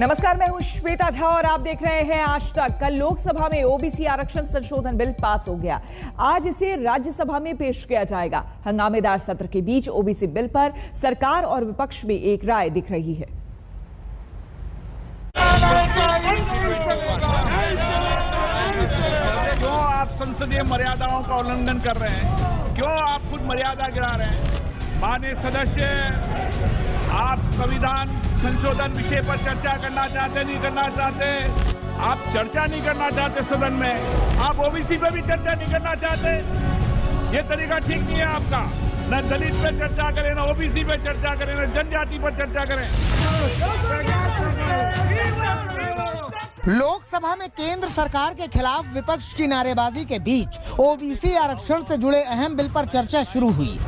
नमस्कार, मैं हूं श्वेता झा और आप देख रहे हैं आज तक। कल लोकसभा में ओबीसी आरक्षण संशोधन बिल पास हो गया। आज इसे राज्यसभा में पेश किया जाएगा। हंगामेदार सत्र के बीच ओबीसी बिल पर सरकार और विपक्ष में एक राय दिख रही है। क्यों आप संसदीय मर्यादाओं का उल्लंघन कर रहे हैं? क्यों आप खुद मर्यादा गिरा रहे हैं? माननीय सदस्य, आप संविधान संशोधन विषय पर चर्चा करना चाहते, नहीं करना चाहते? आप चर्चा नहीं करना चाहते सदन में, आप ओबीसी पे भी चर्चा नहीं करना चाहते? ये तरीका ठीक नहीं है आपका। न दलित पे चर्चा करें, न ओबीसी पे चर्चा करें, न जनजाति पर चर्चा करें। लोकसभा में केंद्र सरकार के खिलाफ विपक्ष की नारेबाजी के बीच ओबीसी आरक्षण से जुड़े अहम बिल पर चर्चा शुरू हुई।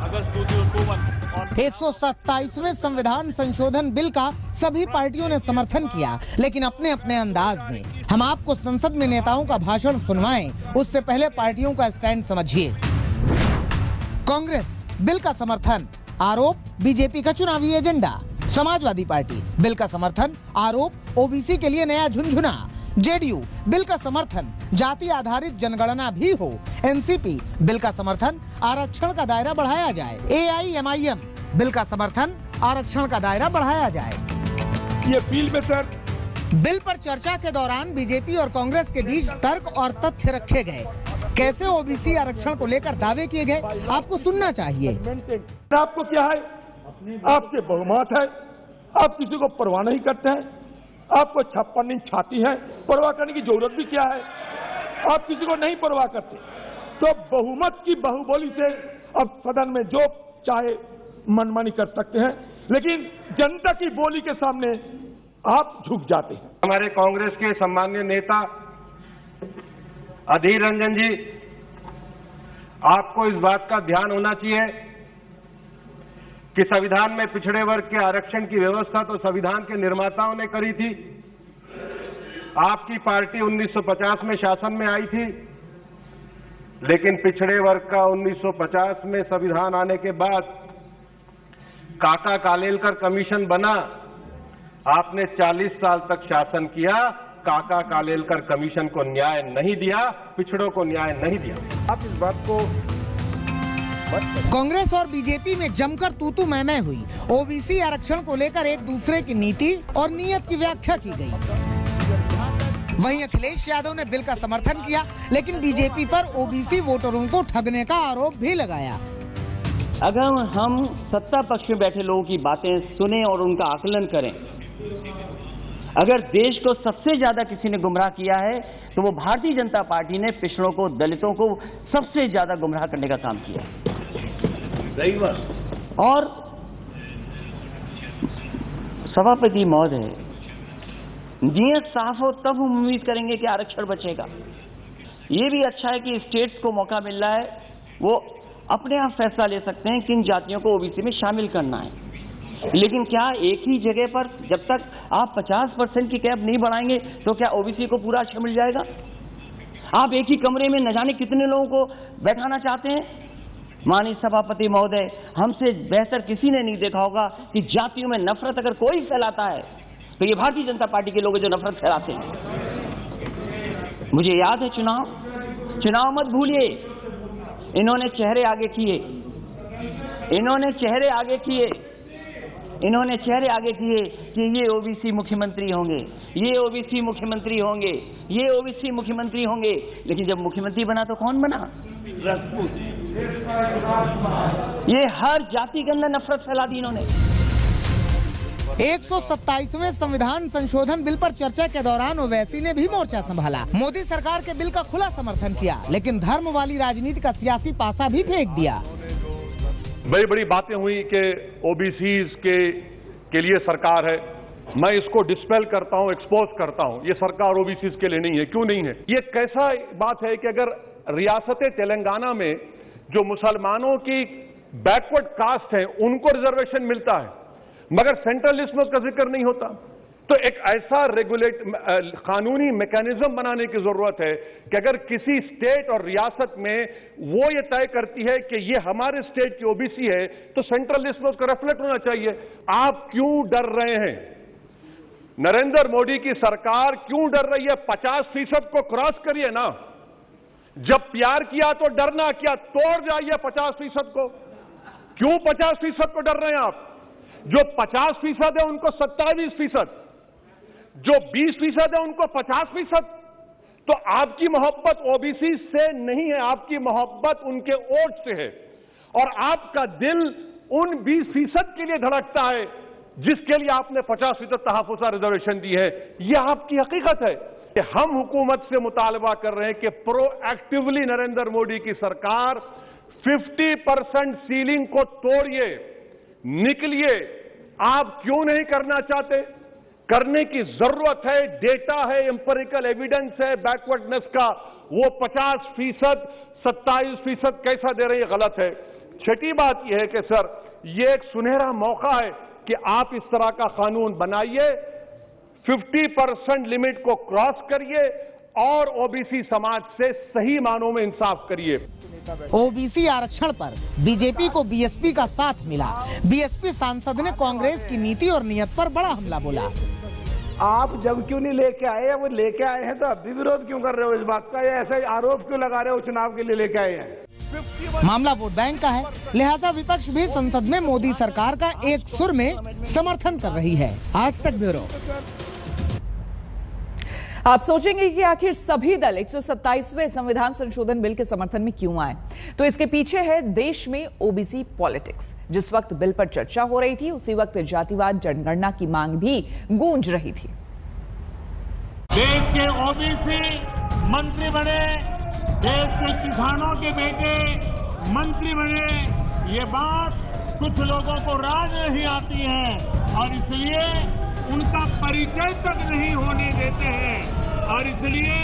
127वें संविधान संशोधन बिल का सभी पार्टियों ने समर्थन किया, लेकिन अपने अपने अंदाज में। हम आपको संसद में नेताओं का भाषण सुनवाएं, उससे पहले पार्टियों का स्टैंड समझिए। कांग्रेस बिल का समर्थन, आरोप बीजेपी का चुनावी एजेंडा। समाजवादी पार्टी बिल का समर्थन, आरोप ओबीसी के लिए नया झुनझुना। जेडीयू बिल का समर्थन, जाति आधारित जनगणना भी हो। एनसीपी बिल का समर्थन, आरक्षण का दायरा बढ़ाया जाए। एआईएमआईएम बिल का समर्थन, आरक्षण का दायरा बढ़ाया जाए। ये बिल में सर, बिल पर चर्चा के दौरान बीजेपी और कांग्रेस के बीच तर्क और तथ्य रखे गए। कैसे ओबीसी आरक्षण को लेकर दावे किए गए, आपको सुनना चाहिए। आपको क्या है? आपके बहुमत है, आप किसी को परवाह नहीं करते हैं, आपको 56 इंच छाती है, परवाह करने की जरूरत भी क्या है? आप किसी को नहीं परवाह करते, तो बहुमत की बाहुबली से अब सदन में जो चाहे मनमानी कर सकते हैं, लेकिन जनता की बोली के सामने आप झुक जाते हैं। हमारे कांग्रेस के सम्माननीय नेता अधीर रंजन जी, आपको इस बात का ध्यान होना चाहिए कि संविधान में पिछड़े वर्ग के आरक्षण की व्यवस्था तो संविधान के निर्माताओं ने करी थी। आपकी पार्टी 1950 में शासन में आई थी, लेकिन पिछड़े वर्ग का 1950 में संविधान आने के बाद काका कालेलकर कमीशन बना। आपने 40 साल तक शासन किया, काका कालेलकर कमीशन को न्याय नहीं दिया, पिछड़ों को न्याय नहीं दिया। आप इस बात को कांग्रेस और बीजेपी में जमकर तूतू मैमै हुई। ओबीसी आरक्षण को लेकर एक दूसरे की नीति और नीयत की व्याख्या की गई। वहीं अखिलेश यादव ने बिल का समर्थन किया, लेकिन बीजेपी पर ओबीसी वोटरों को ठगने का आरोप भी लगाया। अगर हम सत्ता पक्ष में बैठे लोगों की बातें सुने और उनका आकलन करें, अगर देश को सबसे ज्यादा किसी ने गुमराह किया है तो वो भारतीय जनता पार्टी ने पिछड़ों को, दलितों को सबसे ज्यादा गुमराह करने का काम किया। सही बात। और सभापति महोदय, नीयत साफ हो तब हम उम्मीद करेंगे कि आरक्षण बचेगा। ये भी अच्छा है कि स्टेट्स को मौका मिल रहा है, वो अपने आप फैसला ले सकते हैं किन जातियों को ओबीसी में शामिल करना है। लेकिन क्या एक ही जगह पर जब तक आप 50% की कैप नहीं बढ़ाएंगे तो क्या ओबीसी को पूरा आरक्षण मिल जाएगा? आप एक ही कमरे में न जाने कितने लोगों को बैठाना चाहते हैं। माननीय सभापति महोदय, हमसे बेहतर किसी ने नहीं देखा होगा कि जातियों में नफरत अगर कोई फैलाता है तो ये भारतीय जनता पार्टी के लोग जो नफरत फैलाते हैं। मुझे याद है चुनाव मत भूलिए, इन्होंने चेहरे आगे किए, इन्होंने चेहरे आगे किए कि ये ओबीसी मुख्यमंत्री होंगे, ये ओबीसी मुख्यमंत्री होंगे, ये ओबीसी मुख्यमंत्री होंगे। लेकिन जब मुख्यमंत्री बना तो कौन बना? ये हर जाति के अंदर नफरत फैला दी इन्होंने। 127वें संविधान संशोधन बिल पर चर्चा के दौरान ओवैसी ने भी मोर्चा संभाला। मोदी सरकार के बिल का खुला समर्थन किया, लेकिन धर्म वाली राजनीति का सियासी पासा भी फेंक दिया। बड़ी बड़ी बातें हुई कि ओबीसीज के लिए सरकार है। मैं इसको डिस्पेल करता हूं, एक्सपोज करता हूं। ये सरकार ओबीसीज के लिए नहीं है। क्यों नहीं है? ये कैसा बात है कि अगर रियासत तेलंगाना में जो मुसलमानों की बैकवर्ड कास्ट है उनको रिजर्वेशन मिलता है, मगर सेंट्रल लिस्ट में उसका जिक्र नहीं होता, तो एक ऐसा कानूनी मैकेनिज्म बनाने की जरूरत है कि अगर किसी स्टेट और रियासत में वो ये तय करती है कि ये हमारे स्टेट की ओबीसी है, तो सेंट्रल लिस्ट में उसका रिफ्लेक्ट होना चाहिए। आप क्यों डर रहे हैं? नरेंद्र मोदी की सरकार क्यों डर रही है? 50% को क्रॉस करिए ना। जब प्यार किया तो डरना क्या, तोड़ जाइए 50% को। क्यों 50% को डर रहे हैं आप? जो 50% है उनको 27%, जो 20% है उनको 50%। तो आपकी मोहब्बत ओबीसी से नहीं है, आपकी मोहब्बत उनके वोट से है। और आपका दिल उन 20% के लिए धड़कता है जिसके लिए आपने 50% तहफ़्फ़ुज़ रिजर्वेशन दी है। यह आपकी हकीकत है कि हम हुकूमत से मुतालबा कर रहे हैं कि प्रोएक्टिवली नरेंद्र मोदी की सरकार 50% सीलिंग को तोड़िए, निकलिए। आप क्यों नहीं करना चाहते? करने की जरूरत है, डेटा है, एम्पिरिकल एविडेंस है बैकवर्डनेस का। वो 50%, 27% कैसा दे रहे हैं, गलत है। छठी बात यह है कि सर, ये एक सुनहरा मौका है कि आप इस तरह का कानून बनाइए, 50% लिमिट को क्रॉस करिए और ओबीसी समाज से सही मानों में इंसाफ करिए। ओबीसी आरक्षण पर बीजेपी को बीएसपी का साथ मिला। बीएसपी सांसद ने कांग्रेस की नीति और नियत पर बड़ा हमला बोला। आप जब क्यों नहीं लेके आए? वो लेके आए हैं तो अब भी विरोध क्यों कर रहे हो इस बात का? या ऐसे आरोप क्यों लगा रहे हो चुनाव के लिए लेके आए हैं? मामला वोट बैंक का है, लिहाजा विपक्ष भी संसद में मोदी सरकार का एक सुर में समर्थन कर रही है। आज तक ब्यूरो। आप सोचेंगे कि आखिर सभी दल 127वें संविधान संशोधन बिल के समर्थन में क्यों आए? तो इसके पीछे है देश में ओबीसी पॉलिटिक्स। जिस वक्त बिल पर चर्चा हो रही थी, उसी वक्त जातिवाद जनगणना की मांग भी गूंज रही थी। देश के ओबीसी मंत्री बने, देश के किसानों के बेटे मंत्री बने, ये बात कुछ लोगों को राज नहीं आती है और इसलिए उनका परिचय तक नहीं होने देते हैं। और इसलिए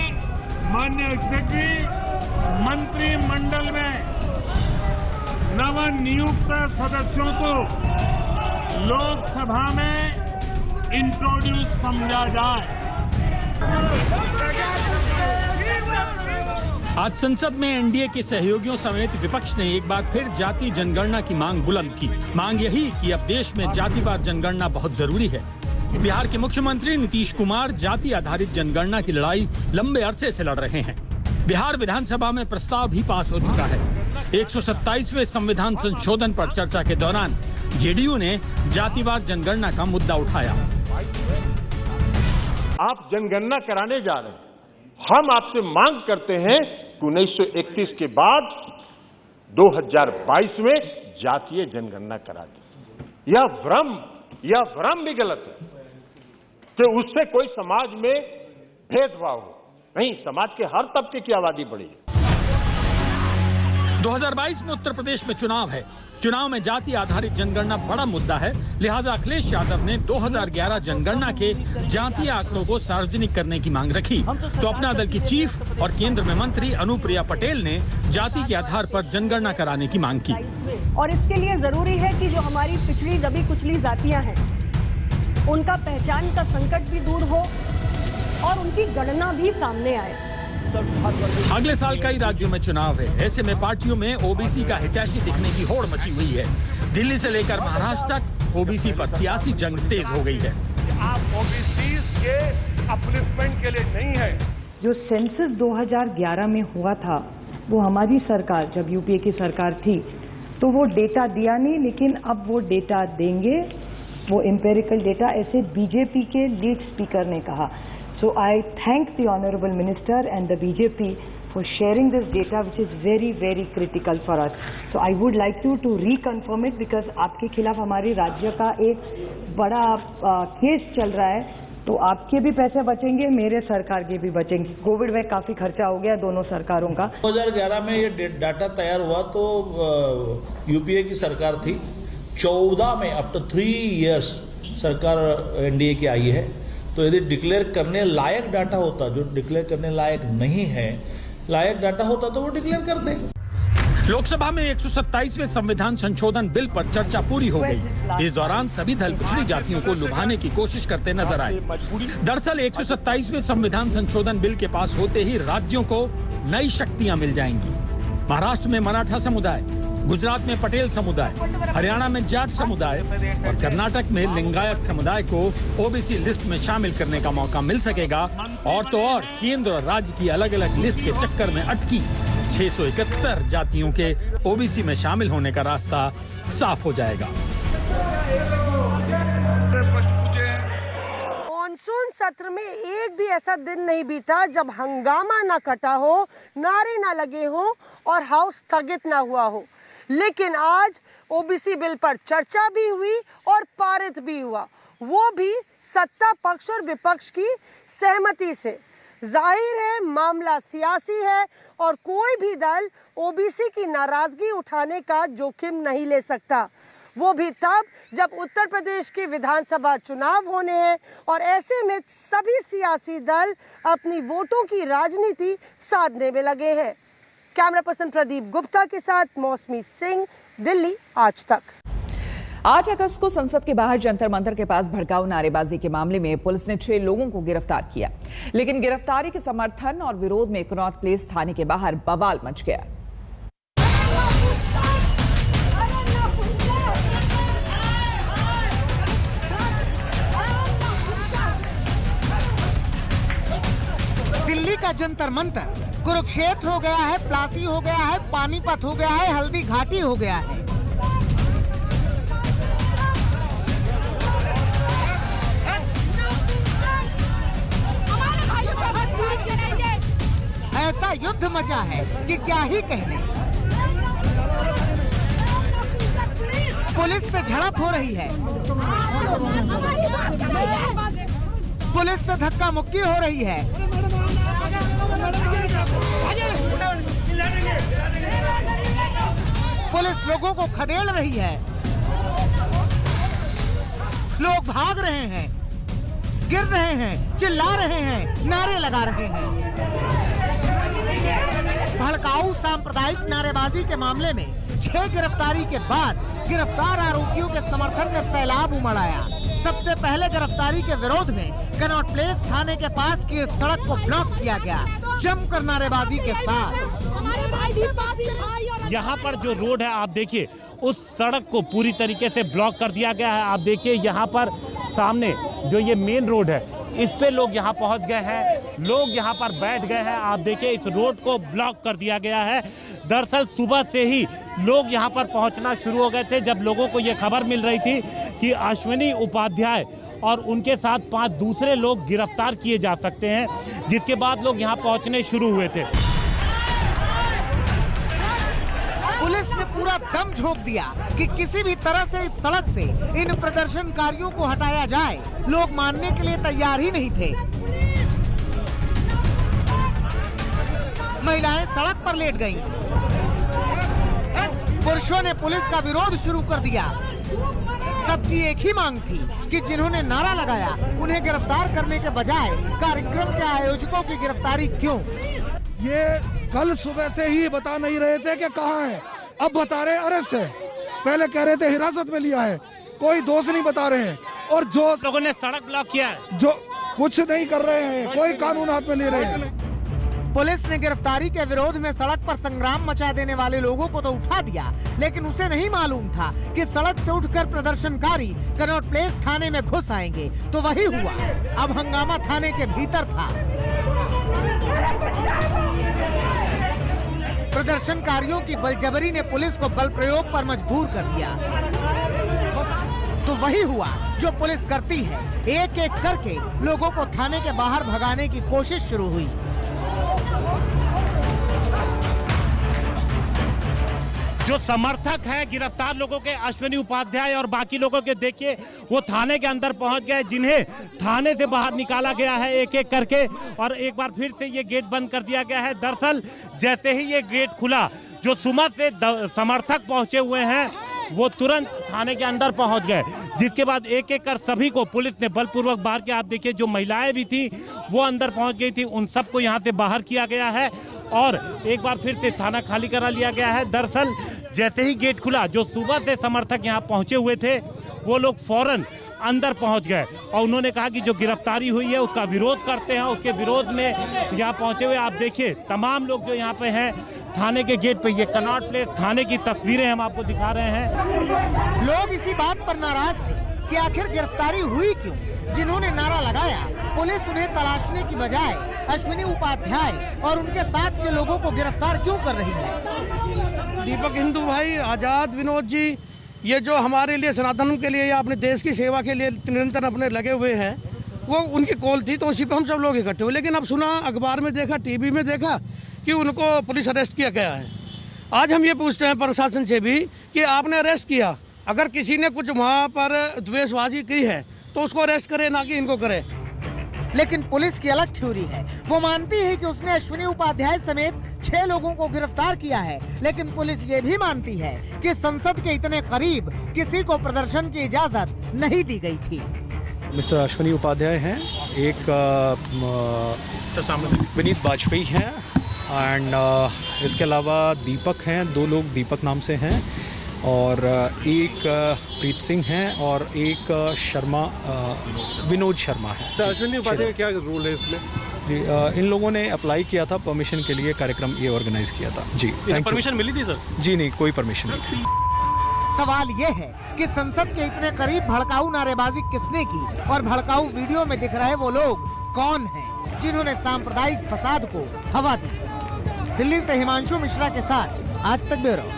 माननीय सेक्रेटरी, मंत्रिमंडल में नवनियुक्त सदस्यों को लोकसभा में इंट्रोड्यूस समझा जाए। आज संसद में एनडीए के सहयोगियों समेत विपक्ष ने एक बार फिर जाति जनगणना की मांग बुलंद की। मांग यही कि अब देश में जातिवार जनगणना बहुत जरूरी है। बिहार के मुख्यमंत्री नीतीश कुमार जाति आधारित जनगणना की लड़ाई लंबे अरसे से लड़ रहे हैं। बिहार विधानसभा में प्रस्ताव भी पास हो चुका है। 127वें संविधान संशोधन पर चर्चा के दौरान जेडीयू ने जातिवार जनगणना का मुद्दा उठाया। आप जनगणना कराने जा रहे हैं, हम आपसे मांग करते हैं कि 1931 के बाद 2022 में जातीय जनगणना करा दें। यह भ्रम भी गलत है कि उससे कोई समाज में भेदभाव हो। नहीं, समाज के हर तबके की आबादी बढ़ी है। 2022 में उत्तर प्रदेश में चुनाव है। चुनाव में जाति आधारित जनगणना बड़ा मुद्दा है, लिहाजा अखिलेश यादव ने 2011 जनगणना के जातीय आंकड़ों को सार्वजनिक करने की मांग रखी। तो अपना दल की चीफ और केंद्र में मंत्री अनुप्रिया पटेल ने जाति के आधार पर जनगणना कराने की मांग की। और इसके लिए जरूरी है कि जो हमारी पिछड़ी दबी कुचली जातियां हैं, उनका पहचान का संकट भी दूर हो और उनकी गणना भी सामने आए। अगले साल कई राज्यों में चुनाव है। ऐसे में पार्टियों में ओबीसी का हितैषी दिखने की होड़ मची हुई है। दिल्ली से लेकर महाराष्ट्र तक ओबीसी पर सियासी जंग तेज हो गई है। आप ओबीसी के अपलिफ्टमेंट के लिए नहीं है। जो सेंसस 2011 में हुआ था, वो हमारी सरकार, जब यूपीए की सरकार थी, तो वो डेटा दिया नहीं, लेकिन अब वो डेटा देंगे, वो एम्पेरिकल डेटा, ऐसे बीजेपी के लीड स्पीकर ने कहा। So I thank the Honorable Minister and the BJP for sharing this data, which is very, very critical for us. So I would like you to reconfirm it because आपके खिलाफ हमारे राज्य का एक बड़ा case चल रहा है, तो आपके भी पैसे बचेंगे, मेरे सरकार के भी बचेंगे। कोविड में काफी खर्चा हो गया दोनों सरकारों का। 2011 में ये डाटा तैयार हुआ तो यूपीए की सरकार थी। 14 में आफ्टर 3 इयर्स सरकार एनडीए की आई है। तो यदि डिक्लेयर करने लायक डाटा होता, जो डिक्लेयर करने लायक नहीं है, लायक डाटा होता तो वो डिक्लेयर कर दे। लोकसभा में 127वें संविधान संशोधन बिल पर चर्चा पूरी हो गई। इस दौरान सभी दल पिछड़ी जातियों को लुभाने की कोशिश करते नजर आए। दरअसल 127वें संविधान संशोधन बिल के पास होते ही राज्यों को नई शक्तियां मिल जाएंगी। महाराष्ट्र में मराठा समुदाय, गुजरात में पटेल समुदाय, हरियाणा में जाट समुदाय और कर्नाटक में लिंगायत समुदाय को ओबीसी लिस्ट में शामिल करने का मौका मिल सकेगा। और तो और केंद्र और राज्य की अलग अलग लिस्ट के चक्कर में अटकी 671 जातियों के ओबीसी में शामिल होने का रास्ता साफ हो जाएगा। मानसून सत्र में एक भी ऐसा दिन नहीं बीता जब हंगामा ना कटा हो, नारे ना लगे हो और हाउस स्थगित ना हुआ हो। लेकिन आज ओबीसी बिल पर चर्चा भी हुई और पारित भी हुआ, वो भी सत्ता पक्ष और विपक्ष की सहमति से। जाहिर है मामला सियासी है और कोई भी दल ओबीसी की नाराजगी उठाने का जोखिम नहीं ले सकता, वो भी तब जब उत्तर प्रदेश के विधानसभा चुनाव होने हैं और ऐसे में सभी सियासी दल अपनी वोटों की राजनीति साधने में लगे हैं। कैमरा पर्सन प्रदीप गुप्ता के साथ मौसमी सिंह, दिल्ली आज तक। 8 अगस्त को संसद के बाहर जंतर मंतर के पास भड़काऊ नारेबाजी के मामले में पुलिस ने 6 लोगों को गिरफ्तार किया, लेकिन गिरफ्तारी के समर्थन और विरोध में कनॉट प्लेस थाने के बाहर बवाल मच गया। दिल्ली का जंतर मंतर कुरुक्षेत्र हो गया है, प्लासी हो गया है, पानीपत हो गया है, हल्दी घाटी हो गया है। ऐसा युद्ध मचा है कि क्या ही कहने। पुलिस से झड़प हो रही है, पुलिस से धक्का मुक्की हो रही है, पुलिस लोगों को खदेड़ रही है, लोग भाग रहे हैं, गिर रहे हैं, चिल्ला रहे हैं, नारे लगा रहे हैं। भड़काऊ सांप्रदायिक नारेबाजी के मामले में 6 गिरफ्तारी के बाद गिरफ्तार आरोपियों के समर्थन में सैलाब उमड़ आया। सबसे पहले गिरफ्तारी के विरोध में कनॉट प्लेस थाने के पास की सड़क को ब्लॉक किया गया, जमकर नारेबाजी के साथ। यहाँ पर जो रोड है आप देखिए, उस सड़क को पूरी तरीके से ब्लॉक कर दिया गया है। आप देखिए यहाँ पर सामने जो ये मेन रोड है, इस पे लोग यहाँ पहुँच गए हैं, लोग यहाँ पर बैठ गए हैं। आप देखिए इस रोड को ब्लॉक कर दिया गया है। दरअसल सुबह से ही लोग यहाँ पर पहुँचना शुरू हो गए थे, जब लोगों को ये खबर मिल रही थी कि अश्विनी उपाध्याय और उनके साथ 5 दूसरे लोग गिरफ्तार किए जा सकते हैं, जिसके बाद लोग यहाँ पहुँचने शुरू हुए थे। पुलिस ने पूरा दम झोंक दिया कि किसी भी तरह से इस सड़क से इन प्रदर्शनकारियों को हटाया जाए। लोग मानने के लिए तैयार ही नहीं थे। महिलाएं सड़क पर लेट गईं। पुरुषों ने पुलिस का विरोध शुरू कर दिया। सबकी एक ही मांग थी कि जिन्होंने नारा लगाया उन्हें गिरफ्तार करने के बजाय कार्यक्रम के आयोजकों की गिरफ्तारी क्यों? ये कल सुबह से ही बता नहीं रहे थे कि कहाँ है, अब बता रहे अरेस्ट है। पहले कह रहे थे हिरासत में लिया है, कोई दोष नहीं बता रहे हैं। और जो लोगों ने सड़क ब्लॉक किया है, जो कुछ नहीं कर रहे हैं, कोई कानून हाथ में ले रहे हैं। पुलिस ने गिरफ्तारी के विरोध में सड़क पर संग्राम मचा देने वाले लोगों को तो उठा दिया, लेकिन उसे नहीं मालूम था कि सड़क से उठकर प्रदर्शनकारी कनॉट प्लेस थाने में घुस आएंगे। तो वही हुआ। अब हंगामा थाने के भीतर था। प्रदर्शनकारियों की बलजबरी ने पुलिस को बल प्रयोग पर मजबूर कर दिया। तो वही हुआ जो पुलिस करती है, एक एक करके लोगों को थाने के बाहर भगाने की कोशिश शुरू हुई। जो समर्थक हैं गिरफ्तार लोगों के, अश्विनी उपाध्याय और बाकी लोगों के, देखिए वो थाने के अंदर पहुंच गए, जिन्हें थाने से बाहर निकाला गया है एक एक करके, और एक बार फिर से ये गेट बंद कर दिया गया है। दरअसल जैसे ही ये गेट खुला, जो सुबह से समर्थक पहुंचे हुए हैं वो तुरंत थाने के अंदर पहुंच गए, जिसके बाद एक एक कर सभी को पुलिस ने बलपूर्वक बाहर किया। आप देखिए जो महिलाएं भी थी वो अंदर पहुंच गई थी, उन सबको यहाँ से बाहर किया गया है और एक बार फिर से थाना खाली करा लिया गया है। दरअसल जैसे ही गेट खुला, जो सुबह से समर्थक यहाँ पहुँचे हुए थे वो लोग फौरन अंदर पहुंच गए और उन्होंने कहा कि जो गिरफ्तारी हुई है उसका विरोध करते हैं। उसके विरोध में यहाँ पहुँचे हुए आप देखिए तमाम लोग जो यहाँ पे हैं थाने के गेट पे, ये कनॉट प्लेस थाने की तस्वीरें हम आपको दिखा रहे हैं। लोग इसी बात पर नाराज थे कि आखिर गिरफ्तारी हुई क्यों। जिन्होंने नारा लगाया, पुलिस उन्हें तलाशने की बजाय अश्विनी उपाध्याय और उनके साथ के लोगों को गिरफ्तार क्यों कर रही है। दीपक हिंदू भाई, आजाद विनोद जी, ये जो हमारे लिए, सनातन के लिए या अपने देश की सेवा के लिए निरंतर अपने लगे हुए हैं, वो उनकी कॉल थी तो उसी पे हम सब लोग इकट्ठे हुए। लेकिन अब सुना, अखबार में देखा, टीवी में देखा कि उनको पुलिस अरेस्ट किया गया है। आज हम ये पूछते हैं प्रशासन से भी कि आपने अरेस्ट किया, अगर किसी ने कुछ वहाँ पर द्वेषबाजी की है तो उसको अरेस्ट करे, ना कि इनको करे। लेकिन पुलिस की अलग थ्योरी है। वो मानती है कि उसने अश्विनी उपाध्याय समेत 6 लोगों को गिरफ्तार किया है, लेकिन पुलिस ये भी मानती है कि संसद के इतने करीब किसी को प्रदर्शन की इजाजत नहीं दी गई थी। मिस्टर अश्विनी उपाध्याय हैं, एक विनीत वाजपेयी हैं एंड इसके अलावा दीपक हैं, 2 लोग दीपक नाम से हैं, और एक प्रीत सिंह हैं और एक शर्मा, विनोद शर्मा है। सर, अश्विनी उपाध्याय का क्या रोल है इसमें? जी, इन लोगों ने अप्लाई किया था परमिशन के लिए, कार्यक्रम ये ऑर्गेनाइज किया था। जी, परमिशन मिली थी सर? जी नहीं, कोई परमिशन नहीं थी। सवाल ये है कि संसद के इतने करीब भड़काऊ नारेबाजी किसने की और भड़काऊ वीडियो में दिख रहे वो लोग कौन हैं जिन्होंने सांप्रदायिक फसाद को हवा दी। दिल्ली से हिमांशु मिश्रा के साथ आज तक ब्यूरो।